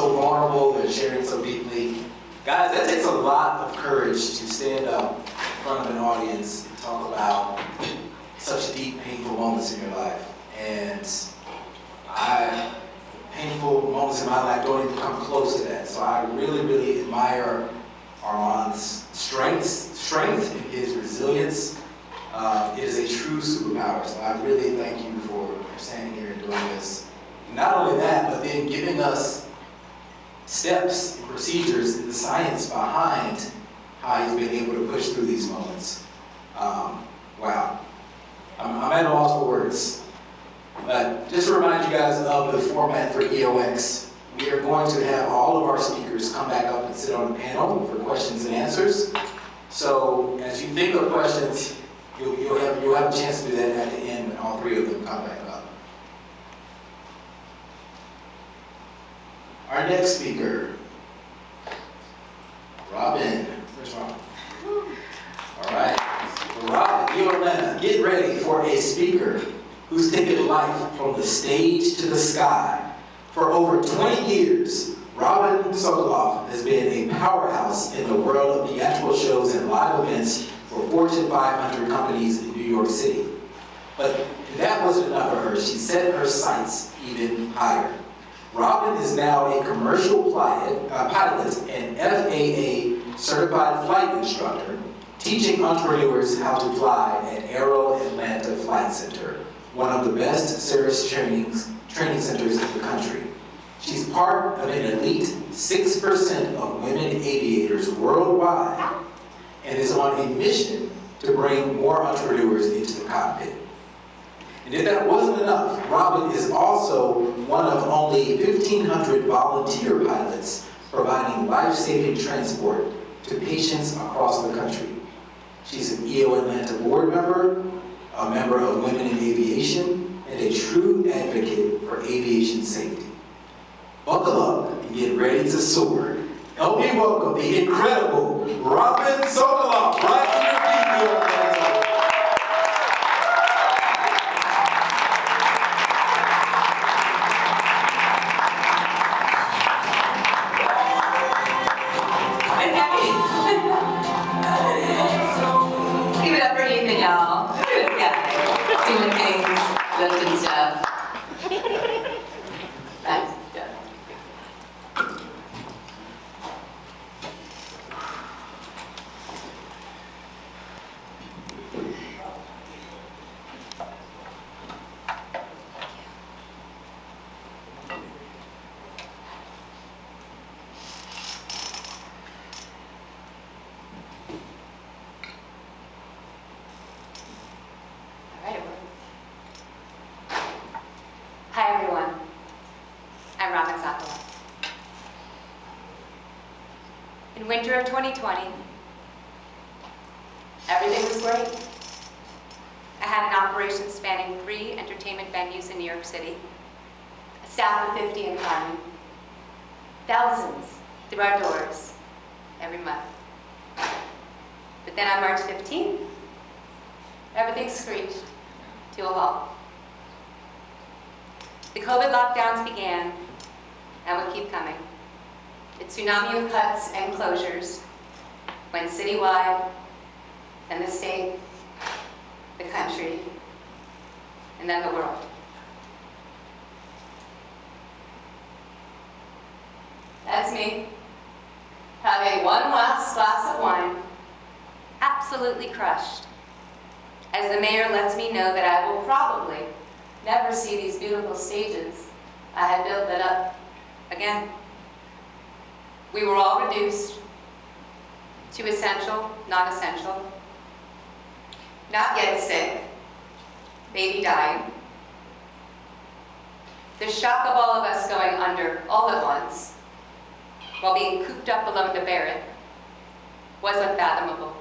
so vulnerable, they're sharing so deeply. Guys, that takes a lot of courage to stand up in front of an audience and talk about such deep, painful moments in your life. And painful moments in my life don't even come close to that. So I really, really admire Armand's strength and his resilience. It is a true superpower. So I really thank you for standing here and doing this. Not only that, but then giving us steps and procedures and the science behind how he's been able to push through these moments. Wow. I'm at a loss for words. But just to remind you guys of the format for EOX, we are going to have all of our speakers come back up and sit on the panel for questions and answers. So as you think of questions, you'll have a chance to do that at the end when all three of them come back up. Our next speaker, Robin. Where's Robin? All right. Well, Robin, you Atlanta, get ready for a speaker who's taken life from the stage to the sky. For over 20 years, Robin Sokoloff has been a powerhouse in the world of theatrical shows and live events for Fortune 500 companies in New York City. But that wasn't enough for her. She set her sights even higher. Robin is now a commercial pilot and FAA certified flight instructor, teaching entrepreneurs how to fly at Aero Atlanta Flight Center, one of the best service training centers in the country. She's part of an elite 6% of women aviators worldwide and is on a mission to bring more entrepreneurs into the cockpit. And if that wasn't enough, Robin is also one of only 1,500 volunteer pilots providing life-saving transport to patients across the country. She's an EO Atlanta board member, a member of Women in Aviation, and a true advocate for aviation safety. Buckle up and get ready to soar. Help me welcome the incredible Robin Sokoloff. Right on your feet, EO Atlanta. Give it up for Ethan, y'all. Yeah, doing things, lifting stuff. That's good. Hi everyone, I'm Robin Sokoloff. In winter of 2020, everything was great. I had an operation spanning 3 entertainment venues in New York City, a staff of 50 and climbing, thousands through our doors every month. But then on March 15th, everything screeched to a halt. The COVID lockdowns began and would keep coming. A tsunami of cuts and closures went citywide, and the state, the country, and then the world. That's me, having one last glass of wine, absolutely crushed, as the mayor lets me know that I will probably never see these beautiful stages I had built it up again. We were all reduced to essential, non-essential, not yet sick, baby dying. The shock of all of us going under all at once, while being cooped up alone to bear it, was unfathomable.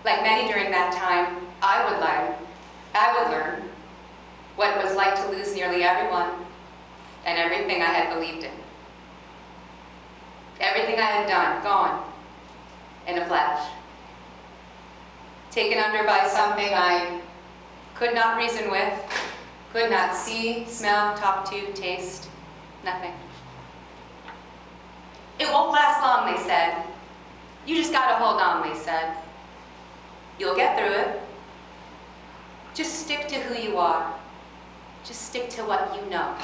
Like many during that time, I would learn what it was like to lose nearly everyone and everything I had believed in. Everything I had done, gone in a flash. Taken under by something I could not reason with, could not see, smell, talk to, taste, Nothing. It won't last long, they said. You just gotta hold on, they said. You'll get through it. Just stick to who you are. Just stick to what you know.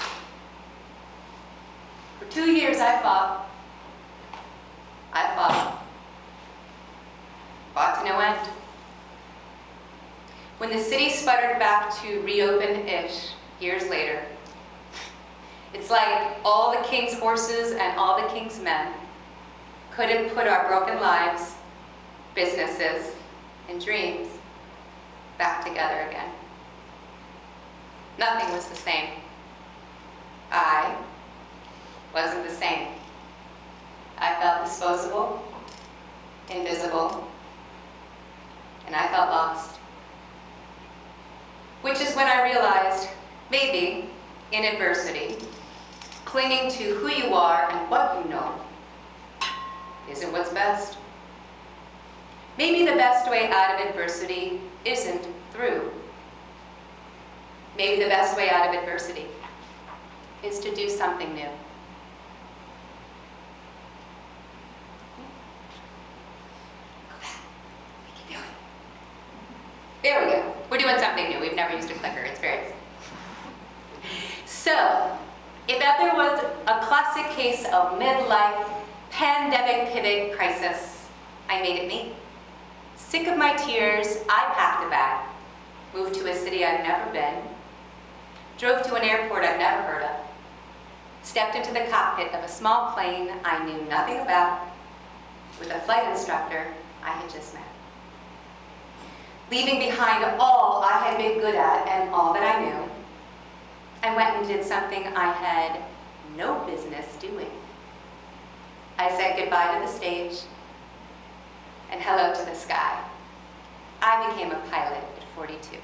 For 2 years I fought. Fought to no end. When the city sputtered back to reopen-ish years later, it's like all the king's horses and all the king's men couldn't put our broken lives, businesses, and dreams back together again. Nothing was the same. I wasn't the same. I felt disposable, invisible, and I felt lost. Which is when I realized, maybe, in adversity, clinging to who you are and what you know isn't what's best. Maybe the best way out of adversity isn't through. Maybe the best way out of adversity is to do something new. There we go. We're doing something new. We've never used a clicker. It's very easy. So, if ever was a classic case of midlife pandemic pivot crisis, I made it me. Sick of my tears, I packed a bag, moved to a city I've never been, drove to an airport I've never heard of, stepped into the cockpit of a small plane I knew nothing about, with a flight instructor I had just met. Leaving behind all I had been good at and all that I knew, I went and did something I had no business doing. I said goodbye to the stage and hello to the sky. I became a pilot at 42.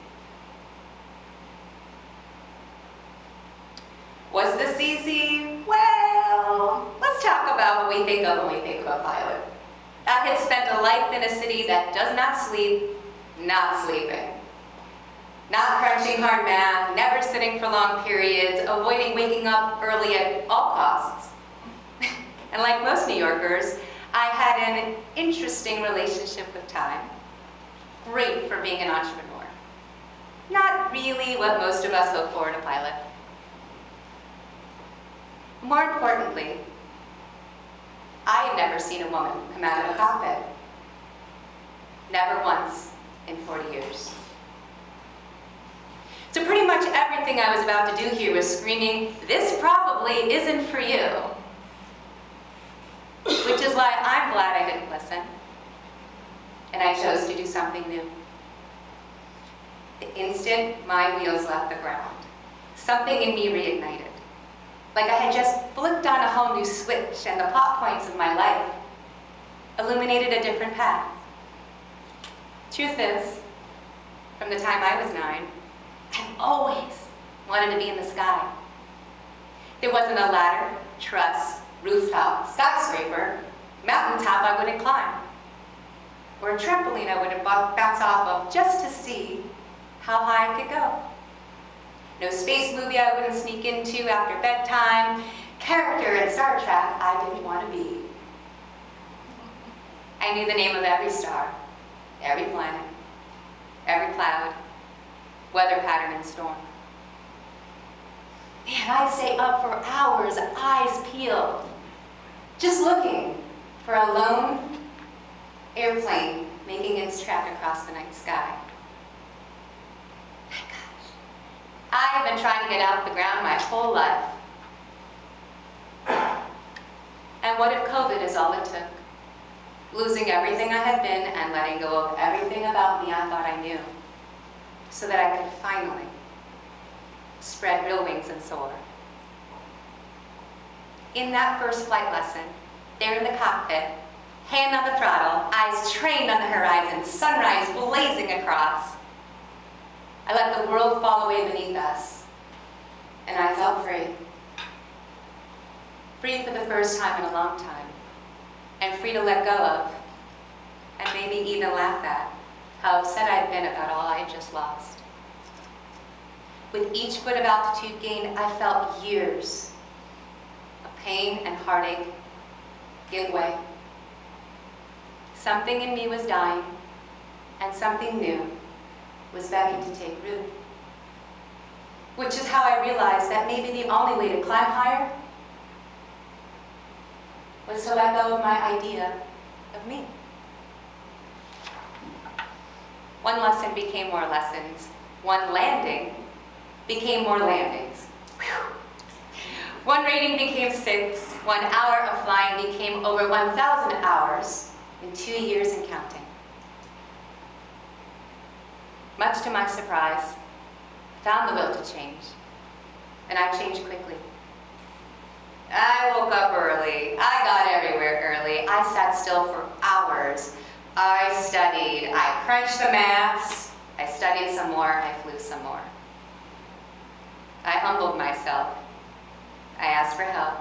Was this easy? Well, let's talk about what we think of when we think of a pilot. I had spent a life in a city that does not sleep, not sleeping. Not crunching hard math, never sitting for long periods, avoiding waking up early at all costs. And like most New Yorkers, I had an interesting relationship with time. Great for being an entrepreneur. Not really what most of us hope for in a pilot. More importantly, I had never seen a woman come out of a cockpit. Never once in 40 years. So pretty much everything I was about to do here was screaming, this probably isn't for you. Which is why I'm glad I didn't listen. And I chose to do something new. The instant my wheels left the ground, something in me reignited. Like I had just flipped on a whole new switch and the plot points of my life illuminated a different path. Truth is, from the time I was 9, I've always wanted to be in the sky. There wasn't a ladder, truss, rooftop, skyscraper, mountaintop I wouldn't climb, or a trampoline I wouldn't bounce off of just to see how high I could go. No space movie I wouldn't sneak into after bedtime, character in Star Trek I didn't want to be. I knew the name of every star, every planet, every cloud, weather pattern and storm. Man, I'd stay up for hours, eyes peeled, just looking for a lone airplane making its track across the night sky. My gosh, I've been trying to get out of the ground my whole life. And what if COVID is all it took? Losing everything I had been and letting go of everything about me I thought I knew, so that I could finally spread real wings and soar. In that first flight lesson, there in the cockpit, hand on the throttle, eyes trained on the horizon, sunrise blazing across, I let the world fall away beneath us, and I felt free. Free for the first time in a long time, and free to let go of, and maybe even laugh at, how upset I'd been about all I had just lost. With each foot of altitude gained, I felt years pain and heartache give way. Something in me was dying, and something new was begging to take root. Which is how I realized that maybe the only way to climb higher was to let go of my idea of me. One lesson became more lessons. One landing became more landings. Whew. One rating became 6. 1 hour of flying became over 1,000 hours in 2 years and counting. Much to my surprise, I found the will to change, and I changed quickly. I woke up early. I got everywhere early. I sat still for hours. I studied. I crunched the maths. I studied some more. I flew some more. I humbled myself. I asked for help.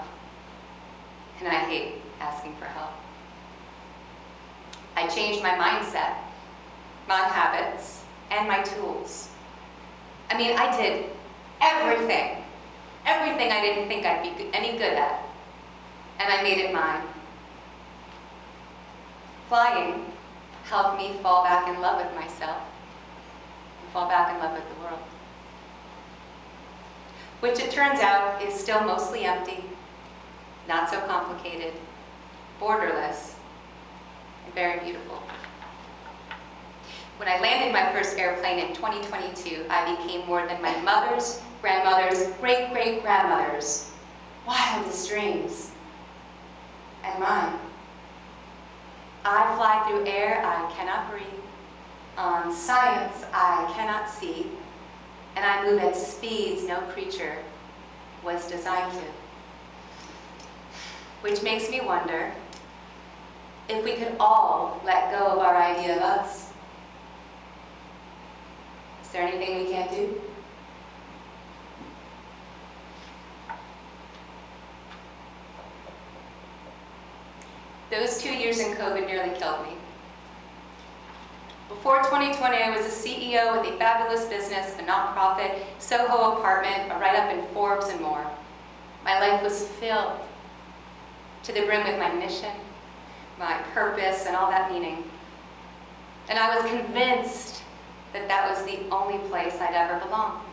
And I hate asking for help. I changed my mindset, my habits, and my tools. I mean, I did everything I didn't think I'd be any good at, and I made it mine. Flying helped me fall back in love with myself and fall back in love with the world, which it turns out is still mostly empty, not so complicated, borderless, and very beautiful. When I landed my first airplane in 2022, I became more than my mother's, grandmother's, great-great-grandmother's wildest dreams, and mine. I fly through air I cannot breathe, on science I cannot see, and I move at speeds no creature was designed to. Which makes me wonder if we could all let go of our idea of us. Is there anything we can't do? Those 2 years in COVID nearly killed me. Before 2020, I was a CEO with a fabulous business, a nonprofit, Soho apartment, a write-up in Forbes, and more. My life was filled to the brim with my mission, my purpose, and all that meaning. And I was convinced that that was the only place I'd ever belong.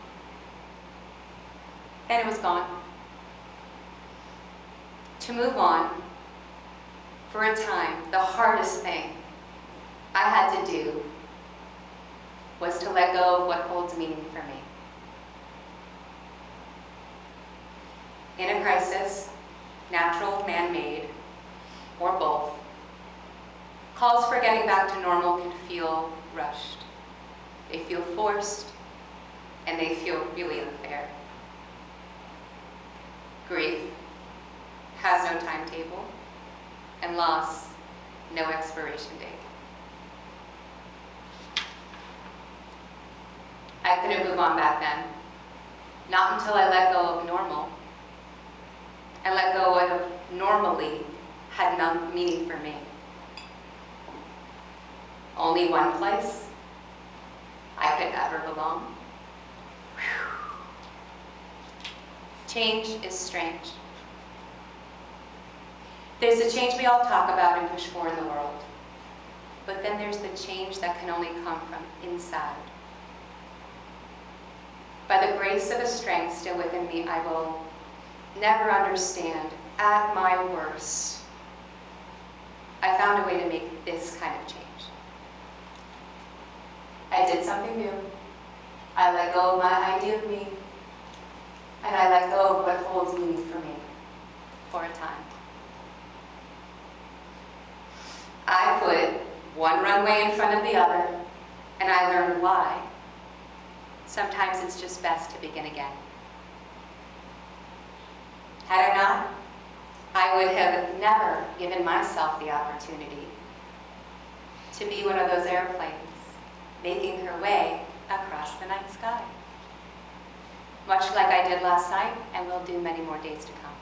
Then it was gone. To move on, for a time, the hardest thing I had to do was to let go of what holds meaning for me. In a crisis, natural, man-made, or both, calls for getting back to normal can feel rushed. They feel forced, and they feel really unfair. Grief has no timetable, and loss, no expiration date. I couldn't move on back then, not until I let go of normal, and let go of what normally had no meaning for me. Only one place I could ever belong. Whew. Change is strange. There's the change we all talk about and push for in the world. But then there's the change that can only come from inside. By the grace of a strength still within me, I will never understand at my worst. I found a way to make this kind of change. I did something new. I let go of my idea of me, and I let go of what holds meaning for me for a time. I put one runway in front of the other, and I learned why. Sometimes it's just best to begin again. Had I not, I would have never given myself the opportunity to be one of those airplanes making her way across the night sky. Much like I did last night and will do many more days to come.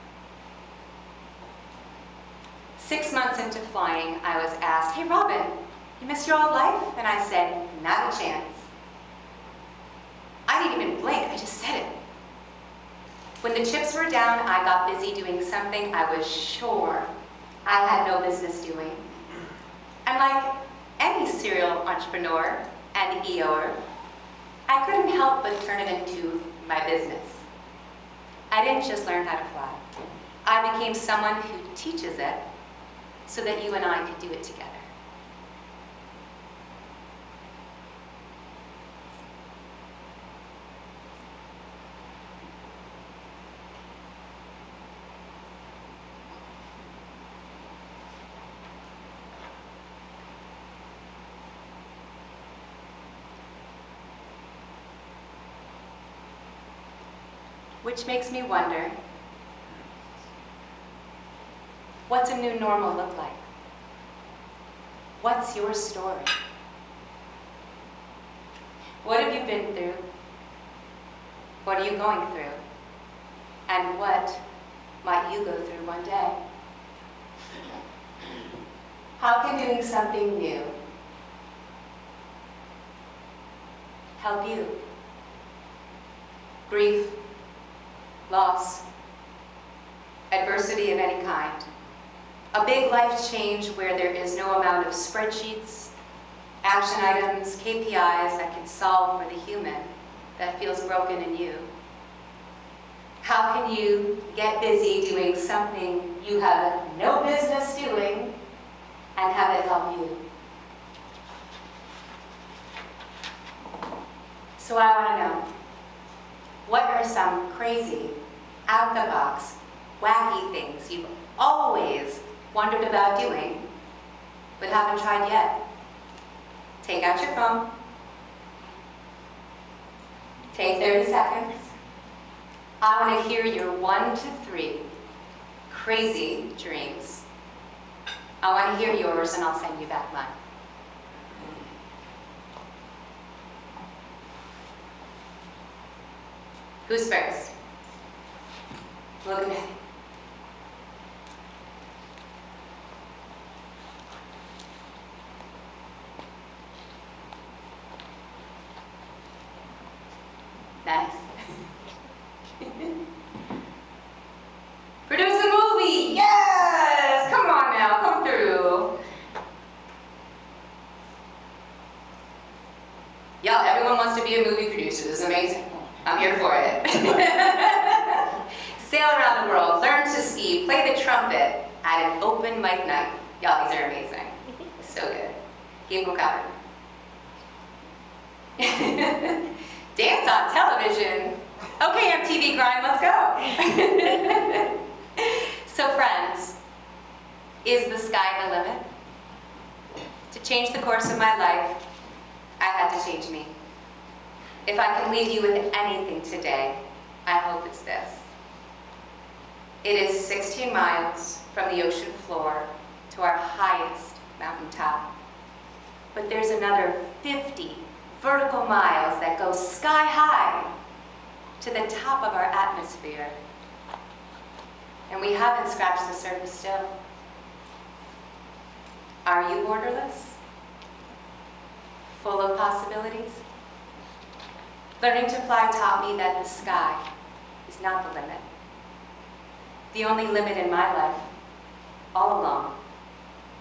6 months into flying, I was asked, "Hey Robin, you miss your old life?" And I said, "Not a chance." I didn't even blink, I just said it. When the chips were down, I got busy doing something I was sure I had no business doing. And like any serial entrepreneur and EOer, I couldn't help but turn it into my business. I didn't just learn how to fly. I became someone who teaches it so that you and I could do it together. Which makes me wonder, what's a new normal look like? What's your story? What have you been through? What are you going through? And what might you go through one day? How can doing something new help you? Grief, loss, adversity of any kind. A big life change where there is no amount of spreadsheets, action items, KPIs that can solve for the human that feels broken in you. How can you get busy doing something you have no business doing and have it help you? So I want to know, what are some crazy, out-the-box, wacky things you've always wondered about doing, but haven't tried yet? Take out your phone. Take 30 seconds. I want to hear your 1 to 3 crazy dreams. I want to hear yours, and I'll send you back mine. Who's first? Look at me. Nice. Produce a movie! Yes! Come on now, come through. Y'all, everyone wants to be a movie producer. This is amazing. I'm here for it. Sail around the world, learn to ski, play the trumpet at an open mic night. Y'all, these are amazing. So good. Keep them covered. Dance on television. Okay, MTV grind, let's go. So friends, is the sky the limit? To change the course of my life, I had to change me. If I can leave you with anything today, I hope it's this. It is 16 miles from the ocean floor to our highest mountaintop. But there's another 50 vertical miles that go sky high to the top of our atmosphere. And we haven't scratched the surface still. Are you borderless? Full of possibilities? Learning to fly taught me that the sky is not the limit. The only limit in my life, all along,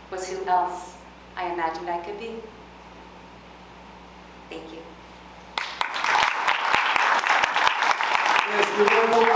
was who else I imagined I could be. Thank you. Yes, beautiful.